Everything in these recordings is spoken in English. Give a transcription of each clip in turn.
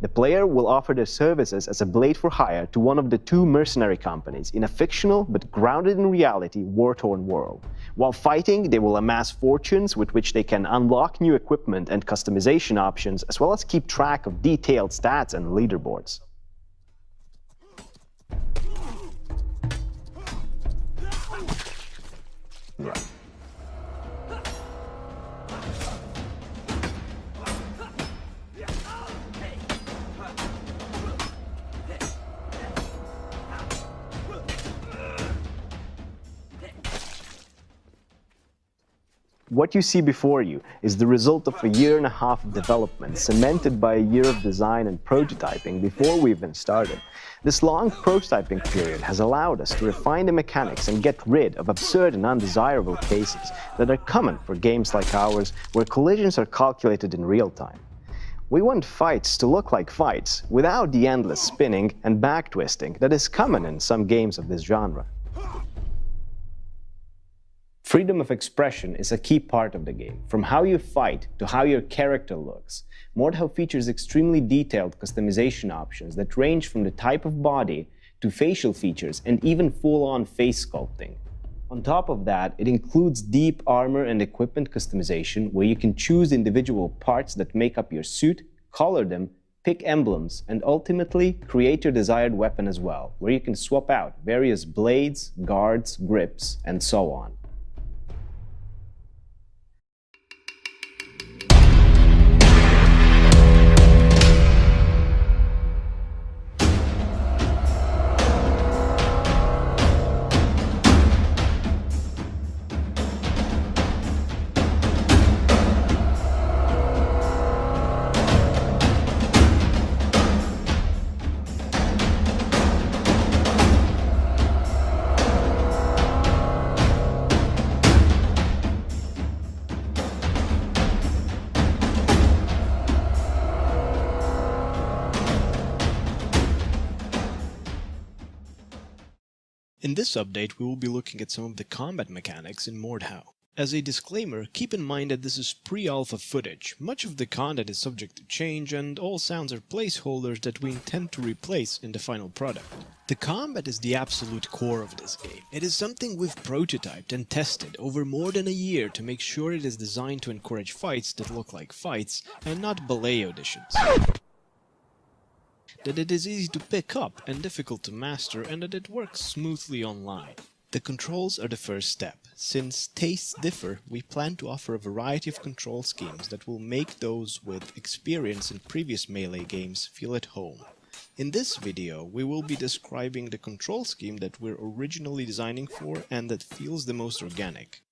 The player will offer their services as a blade for hire to one of the two mercenary companies in a fictional but grounded in reality war-torn world. While fighting, they will amass fortunes with which they can unlock new equipment and customization options, as well as keep track of detailed stats and leaderboards. What you see before you is the result of a year and a half of development, cemented by a year of design and prototyping before we even started. This long prototyping period has allowed us to refine the mechanics and get rid of absurd and undesirable cases that are common for games like ours, where collisions are calculated in real time. We want fights to look like fights, without the endless spinning and back-twisting that is common in some games of this genre. Freedom of expression is a key part of the game, from how you fight to how your character looks. MORDHAU features extremely detailed customization options that range from the type of body to facial features and even full-on face sculpting. On top of that, it includes deep armor and equipment customization, where you can choose individual parts that make up your suit, color them, pick emblems, and ultimately create your desired weapon as well, where you can swap out various blades, guards, grips, and so on. In this update, we will be looking at some of the combat mechanics in MORDHAU. As a disclaimer, keep in mind that this is pre-alpha footage. Much of the content is subject to change, and all sounds are placeholders that we intend to replace in the final product. The combat is the absolute core of this game. It is something we've prototyped and tested over more than a year to make sure it is designed to encourage fights that look like fights and not ballet auditions. That it is easy to pick up and difficult to master, and that it works smoothly online. The controls are the first step. Since tastes differ, we plan to offer a variety of control schemes that will make those with experience in previous Melee games feel at home. In this video, we will be describing the control scheme that we're originally designing for and that feels the most organic.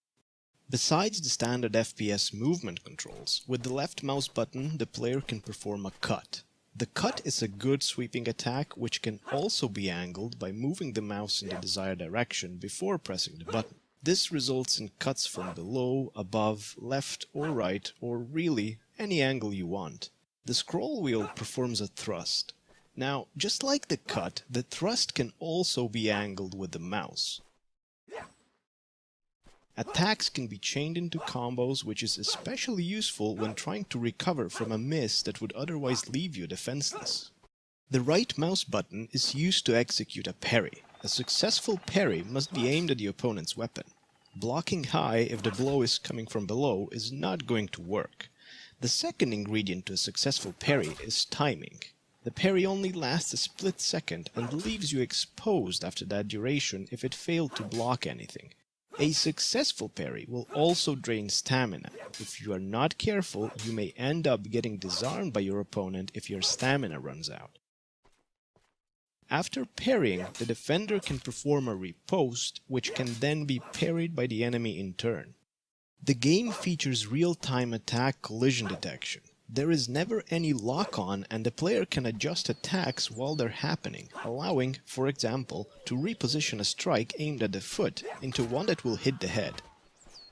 Besides the standard FPS movement controls, with the left mouse button the player can perform a cut. The cut is a good sweeping attack which can also be angled by moving the mouse in the desired direction before pressing the button. This results in cuts from below, above, left or right, or really any angle you want. The scroll wheel performs a thrust. Now, just like the cut, the thrust can also be angled with the mouse. Attacks can be chained into combos, which is especially useful when trying to recover from a miss that would otherwise leave you defenseless. The right mouse button is used to execute a parry. A successful parry must be aimed at the opponent's weapon. Blocking high if the blow is coming from below is not going to work. The second ingredient to a successful parry is timing. The parry only lasts a split second and leaves you exposed after that duration if it failed to block anything. A successful parry will also drain stamina. If you are not careful, you may end up getting disarmed by your opponent if your stamina runs out. After parrying, the defender can perform a riposte, which can then be parried by the enemy in turn. The game features real-time attack collision detection. There is never any lock-on, and the player can adjust attacks while they're happening, allowing, for example, to reposition a strike aimed at the foot into one that will hit the head.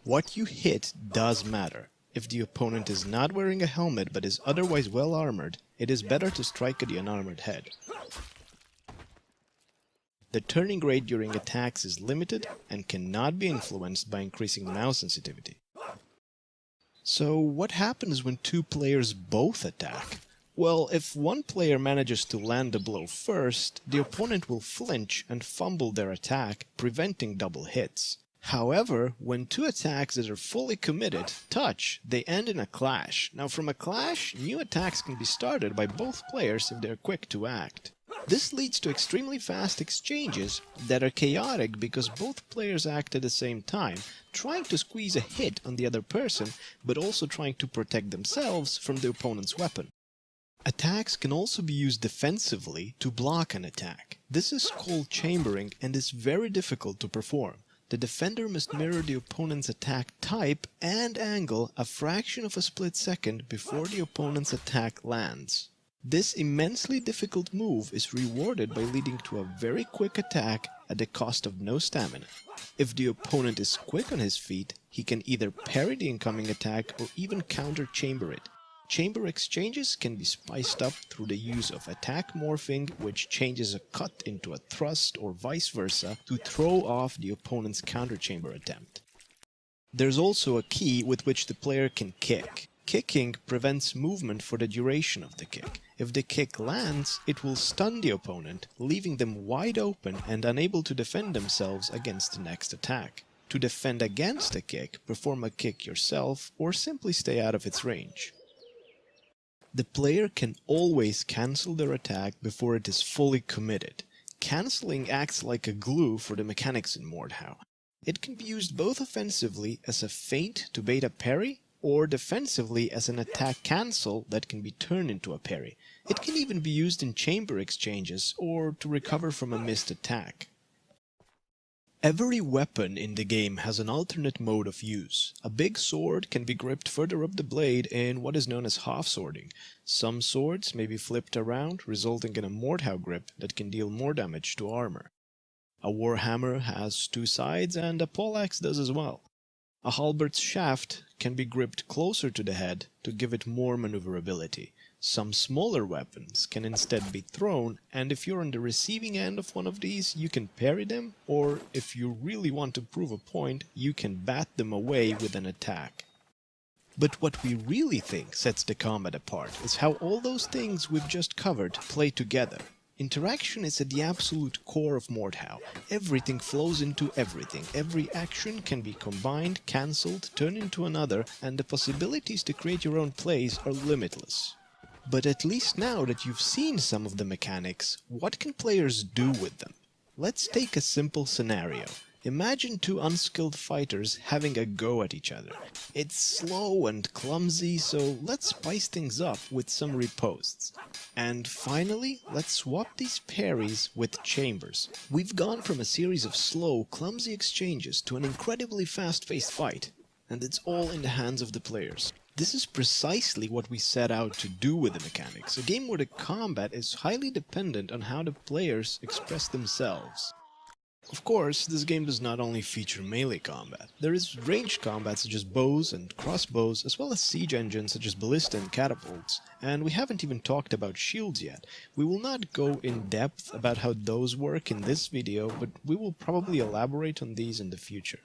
What you hit does matter. If the opponent is not wearing a helmet but is otherwise well armored, it is better to strike at the unarmored head. The turning rate during attacks is limited and cannot be influenced by increasing mouse sensitivity. So what happens when two players both attack? Well, if one player manages to land the blow first, the opponent will flinch and fumble their attack, preventing double hits. However, when two attacks that are fully committed touch, they end in a clash. Now from a clash, new attacks can be started by both players if they're quick to act. This leads to extremely fast exchanges that are chaotic because both players act at the same time, trying to squeeze a hit on the other person, but also trying to protect themselves from the opponent's weapon. Attacks can also be used defensively to block an attack. This is called chambering and is very difficult to perform. The defender must mirror the opponent's attack type and angle a fraction of a split second before the opponent's attack lands. This immensely difficult move is rewarded by leading to a very quick attack at the cost of no stamina. If the opponent is quick on his feet, he can either parry the incoming attack or even counter-chamber it. Chamber exchanges can be spiced up through the use of attack morphing, which changes a cut into a thrust or vice versa to throw off the opponent's counter-chamber attempt. There's also a key with which the player can kick. Kicking prevents movement for the duration of the kick. If the kick lands, it will stun the opponent, leaving them wide open and unable to defend themselves against the next attack. To defend against a kick, perform a kick yourself or simply stay out of its range. The player can always cancel their attack before it is fully committed. Cancelling acts like a glue for the mechanics in MORDHAU. It can be used both offensively as a feint to bait a parry, or defensively as an attack cancel that can be turned into a parry. It can even be used in chamber exchanges or to recover from a missed attack. Every weapon in the game has an alternate mode of use. A big sword can be gripped further up the blade in what is known as half-swording. Some swords may be flipped around, resulting in a MORDHAU grip that can deal more damage to armor. A warhammer has two sides and a poleaxe does as well. A halbert's shaft can be gripped closer to the head to give it more maneuverability. Some smaller weapons can instead be thrown, and if you're on the receiving end of one of these, you can parry them, or if you really want to prove a point, you can bat them away with an attack. But what we really think sets the combat apart is how all those things we've just covered play together. Interaction is at the absolute core of MORDHAU. Everything flows into everything. Every action can be combined, cancelled, turned into another, and the possibilities to create your own plays are limitless. But at least now that you've seen some of the mechanics, what can players do with them? Let's take a simple scenario. Imagine two unskilled fighters having a go at each other. It's slow and clumsy, so let's spice things up with some ripostes. And finally, let's swap these parries with chambers. We've gone from a series of slow, clumsy exchanges to an incredibly fast-paced fight, and it's all in the hands of the players. This is precisely what we set out to do with the mechanics, a game where the combat is highly dependent on how the players express themselves. Of course, this game does not only feature melee combat. There is ranged combat such as bows and crossbows, as well as siege engines such as ballista and catapults. And we haven't even talked about shields yet. We will not go in depth about how those work in this video, but we will probably elaborate on these in the future.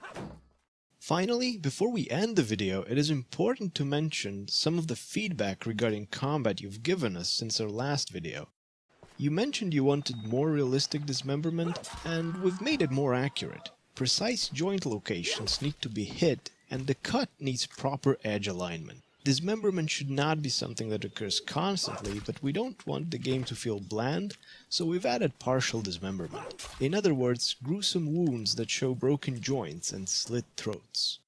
Finally, before we end the video, it is important to mention some of the feedback regarding combat you've given us since our last video. You mentioned you wanted more realistic dismemberment, and we've made it more accurate. Precise joint locations need to be hit, and the cut needs proper edge alignment. Dismemberment should not be something that occurs constantly, but we don't want the game to feel bland, so we've added partial dismemberment. In other words, gruesome wounds that show broken joints and slit throats.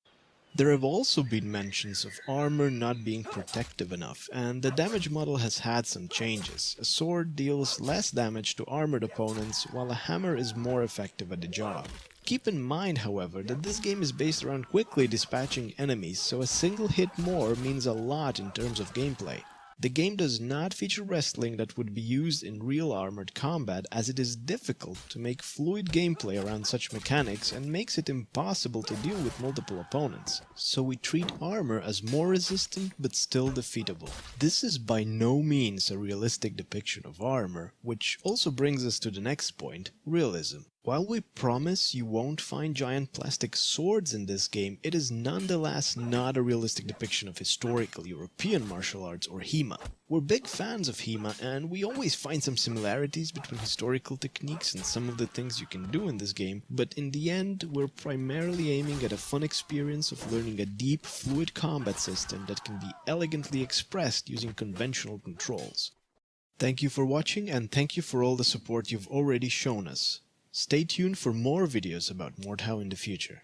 There have also been mentions of armor not being protective enough, and the damage model has had some changes. A sword deals less damage to armored opponents, while a hammer is more effective at the job. Keep in mind, however, that this game is based around quickly dispatching enemies, so a single hit more means a lot in terms of gameplay. The game does not feature wrestling that would be used in real armored combat, as it is difficult to make fluid gameplay around such mechanics and makes it impossible to deal with multiple opponents. So we treat armor as more resistant but still defeatable. This is by no means a realistic depiction of armor, which also brings us to the next point, realism. While we promise you won't find giant plastic swords in this game, it is nonetheless not a realistic depiction of historical European martial arts or HEMA. We're big fans of HEMA, and we always find some similarities between historical techniques and some of the things you can do in this game, but in the end, we're primarily aiming at a fun experience of learning a deep, fluid combat system that can be elegantly expressed using conventional controls. Thank you for watching, and thank you for all the support you've already shown us. Stay tuned for more videos about MORDHAU in the future.